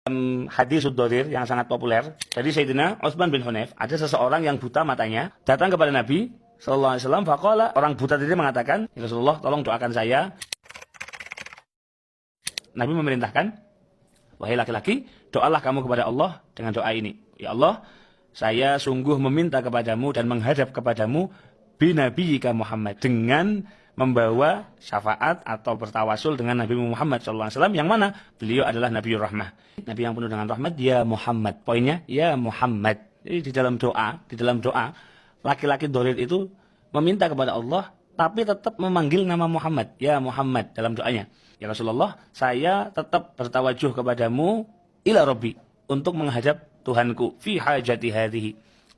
Hadis Ad-Dharir yang sangat populer dari Sayyidina Utsman bin Hunayf, ada seseorang yang buta matanya datang kepada Nabi sallallahu alaihi wasallam. Faqala, orang buta tadi mengatakan, "Ya Rasulullah, tolong doakan saya." Nabi memerintahkan, "Wahai laki-laki, doalah kamu kepada Allah dengan doa ini. Ya Allah, saya sungguh meminta kepadamu dan menghadap kepadamu binabiyyika Muhammad, dengan membawa syafaat atau bertawasul dengan Nabi Muhammad SAW, yang mana beliau adalah Nabiur Rahmah, Nabi yang penuh dengan rahmat. Ya Muhammad, poinnya ya Muhammad. Jadi di dalam doa laki-laki dharir itu meminta kepada Allah tapi tetap memanggil nama Muhammad, ya Muhammad dalam doanya. Ya Rasulullah, saya tetap bertawajuh kepadamu ila Rabbi, untuk menghadap Tuhanku, fi hajati hadhihi,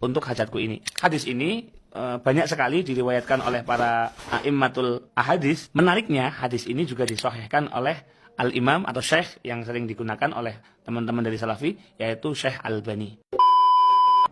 untuk hajatku ini. Hadis ini banyak sekali diriwayatkan oleh para a'immatul ahadis. Menariknya, hadis ini juga disahihkan oleh al-imam atau syekh yang sering digunakan oleh teman-teman dari Salafi, yaitu Syekh Albani.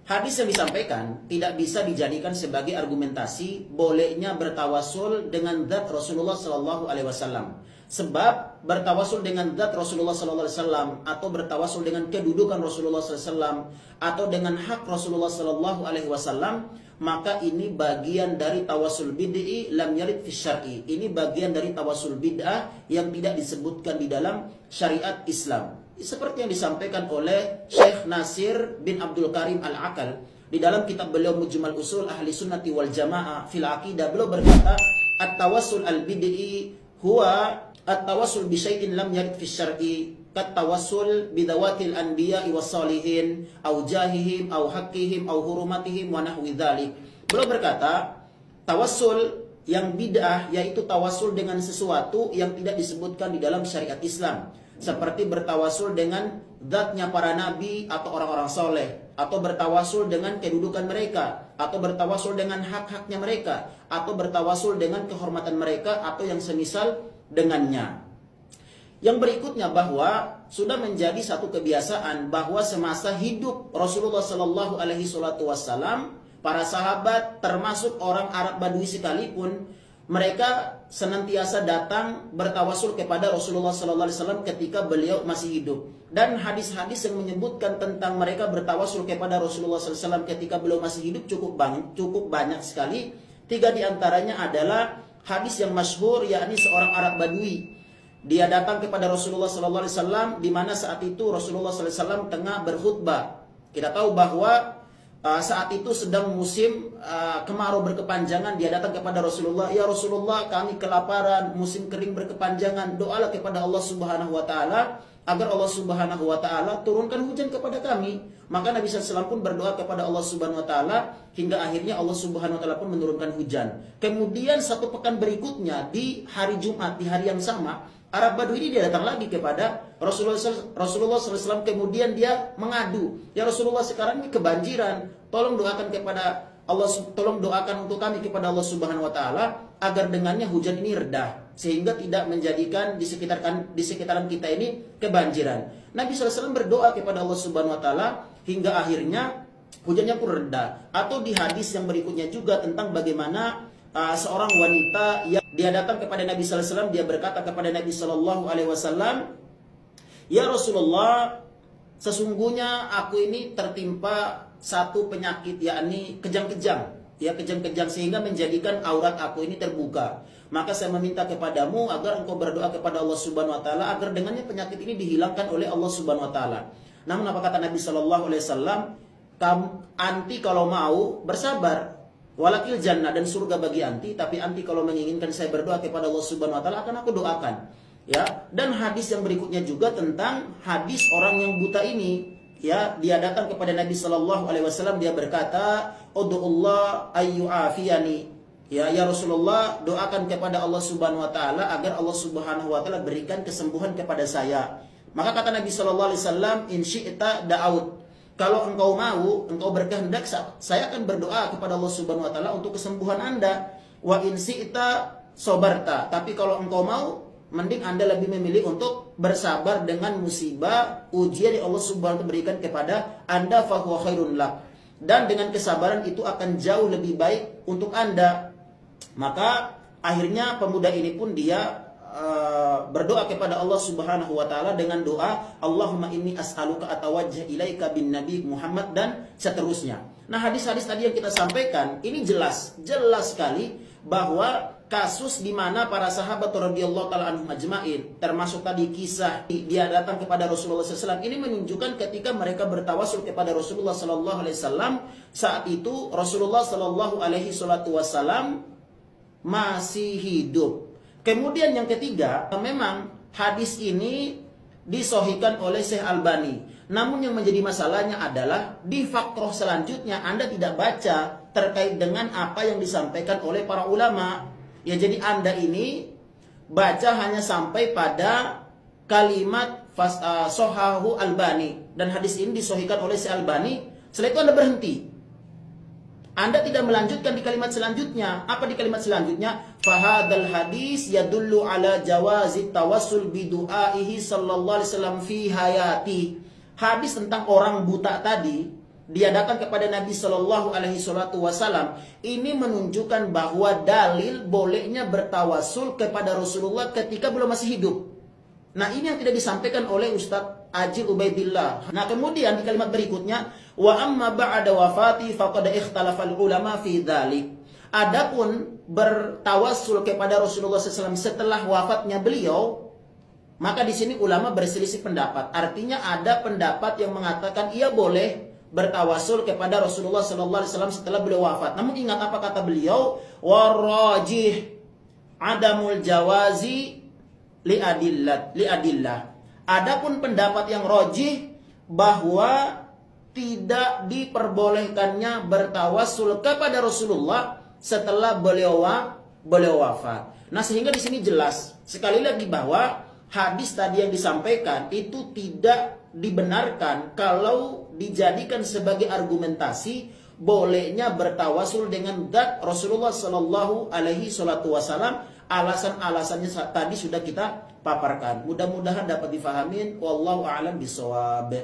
Hadis yang disampaikan tidak bisa dijadikan sebagai argumentasi bolehnya bertawasul dengan zat Rasulullah Sallallahu Alaihi Wasallam. Sebab bertawasul dengan zat Rasulullah Sallallahu Alaihi Wasallam atau bertawasul dengan kedudukan Rasulullah Sallallahu Alaihi Wasallam atau dengan hak Rasulullah Sallallahu Alaihi Wasallam, maka ini bagian dari tawasul bid'i lam yarid fi syar'i. Ini bagian dari tawasul bid'ah yang tidak disebutkan di dalam syariat Islam. Seperti yang disampaikan oleh Syekh Nasir bin Abdul Karim Al-Aqal di dalam kitab beliau Mujmal Usul Ahli Sunnati wal Jamaah fil Aqidah, beliau berkata, at-tawassul al-bid'i huwa at-tawassul bi syai'in lam yarid fi syar'i, kat tawassul bi dawatil anbiya'i was salihin au jahihim au haqqihim au hurumatihim wa nahwi dzalik. Beliau berkata, tawassul yang bid'ah yaitu tawassul dengan sesuatu yang tidak disebutkan di dalam syariat Islam, seperti bertawasul dengan zatnya para nabi atau orang-orang soleh, atau bertawasul dengan kedudukan mereka, atau bertawasul dengan hak-haknya mereka, atau bertawasul dengan kehormatan mereka, atau yang semisal dengannya. Yang berikutnya, bahwa sudah menjadi satu kebiasaan bahwa semasa hidup Rasulullah Sallallahu Alaihi Wasallam, para sahabat termasuk orang Arab Badui sekalipun, mereka senantiasa datang bertawasul kepada Rasulullah Sallallahu Alaihi Wasallam ketika beliau masih hidup. Dan hadis-hadis yang menyebutkan tentang mereka bertawasul kepada Rasulullah Sallallahu Alaihi Wasallam ketika beliau masih hidup cukup banyak sekali. 3 diantaranya adalah hadis yang masyhur, yakni seorang Arab Badui. Dia datang kepada Rasulullah Sallallahu Alaihi Wasallam di mana saat itu Rasulullah Sallallahu Alaihi Wasallam tengah berkhutbah. Kita tahu bahwa saat itu sedang musim kemarau berkepanjangan. Dia datang kepada Rasulullah, "Ya Rasulullah, kami kelaparan, musim kering berkepanjangan. Doalah kepada Allah Subhanahu wa taala agar Allah Subhanahu wa taala turunkan hujan kepada kami." Maka Nabi SAW pun berdoa kepada Allah Subhanahu wa taala hingga akhirnya Allah Subhanahu wa taala pun menurunkan hujan. Kemudian 1 pekan berikutnya, di hari Jumat, di hari yang sama, Arab Badui ini dia datang lagi kepada Rasulullah SAW. Kemudian dia mengadu, "Ya Rasulullah, sekarang ini kebanjiran. Tolong doakan kepada Allah, tolong doakan untuk kami kepada Allah Subhanahu wa taala agar dengannya hujan ini reda, sehingga tidak menjadikan di sekitaran kita ini kebanjiran." Nabi SAW berdoa kepada Allah Subhanahu wa taala hingga akhirnya hujannya pun reda. Atau di hadis yang berikutnya juga tentang bagaimana seorang wanita yang dia datang kepada Nabi sallallahu alaihi wasallam, dia berkata kepada Nabi sallallahu alaihi wasallam, "Ya Rasulullah, sesungguhnya aku ini tertimpa satu penyakit, yakni kejang-kejang, sehingga menjadikan aurat aku ini terbuka. Maka saya meminta kepadamu agar engkau berdoa kepada Allah Subhanahu wa taala agar dengannya penyakit ini dihilangkan oleh Allah Subhanahu wa taala." Namun apa kata Nabi sallallahu alaihi wasallam? "Anti kalau mau bersabar, walakil jannah, dan surga bagi anti, tapi anti kalau menginginkan saya berdoa kepada Allah Subhanahu wa taala akan aku doakan." Ya, dan hadis yang berikutnya juga tentang hadis orang yang buta ini. Ya, dia datang kepada Nabi sallallahu alaihi wasallam, dia berkata, "Ud'ullah ayyu'afiyani." Ya Rasulullah, doakan kepada Allah Subhanahu wa taala agar Allah Subhanahu wa taala berikan kesembuhan kepada saya. Maka kata Nabi sallallahu alaihi wasallam, "In syi'ta da'aut." Kalau engkau mau, engkau berkehendak, saya akan berdoa kepada Allah Subhanahu wa taala untuk kesembuhan Anda. Wa in syi'ta sabarta. Tapi kalau engkau mau, mending Anda lebih memilih untuk bersabar dengan musibah, ujian yang Allah Subhanahu wa taala berikan kepada Anda, fa huwa khairun lak. Dan dengan kesabaran itu akan jauh lebih baik untuk Anda. Maka akhirnya pemuda ini pun dia berdoa kepada Allah Subhanahu wa taala dengan doa Allahumma inni as'aluka atawajjah ilaika bin nabi Muhammad dan seterusnya. Nah, hadis-hadis tadi yang kita sampaikan ini jelas sekali bahwa kasus di mana para sahabat radhiyallahu taala anhum ajmain, termasuk tadi kisah dia datang kepada Rasulullah SAW, ini menunjukkan ketika mereka bertawasul kepada Rasulullah SAW, saat itu Rasulullah SAW masih hidup. Kemudian yang ketiga, memang hadis ini disahihkan oleh Syekh Albani. Namun yang menjadi masalahnya adalah di fakroh selanjutnya Anda tidak baca terkait dengan apa yang disampaikan oleh para ulama. Ya, jadi Anda ini baca hanya sampai pada kalimat sohahu Albani, dan hadis ini disahihkan oleh Syekh Albani. Setelah itu Anda berhenti. Anda tidak melanjutkan di kalimat selanjutnya. Apa di kalimat selanjutnya? Fahadal hadis yadullu ala jawazi tawassul bidu'aihi sallallahu alaihi wasallam fi hayati. Hadis tentang orang buta tadi, dia datang kepada Nabi sallallahu alaihi wasallam, ini menunjukkan bahwa dalil bolehnya bertawasul kepada Rasulullah ketika belum masih hidup. Nah, ini yang tidak disampaikan oleh Ustadz Ajil Ubaidillah. Nah, kemudian di kalimat berikutnya, wa amma ba'da wafati faqad ikhtalafal ulama fi dzalik. Adapun bertawasul kepada Rasulullah SAW setelah wafatnya beliau, maka di sini ulama berselisih pendapat. Artinya ada pendapat yang mengatakan ia boleh bertawasul kepada Rasulullah SAW setelah beliau wafat. Namun ingat apa kata beliau? Warrajih adamul jawazi liadillah. Adapun pendapat yang rajih bahwa tidak diperbolehkannya bertawasul kepada Rasulullah setelah beliau wafat. Nah, sehingga di sini jelas sekali lagi bahwa hadis tadi yang disampaikan itu tidak dibenarkan kalau dijadikan sebagai argumentasi bolehnya bertawasul dengan zat Rasulullah Shallallahu Alaihi Wasallam. Alasan-alasannya tadi sudah kita paparkan. Mudah-mudahan dapat difahamin. Wallahu a'lam bishawab.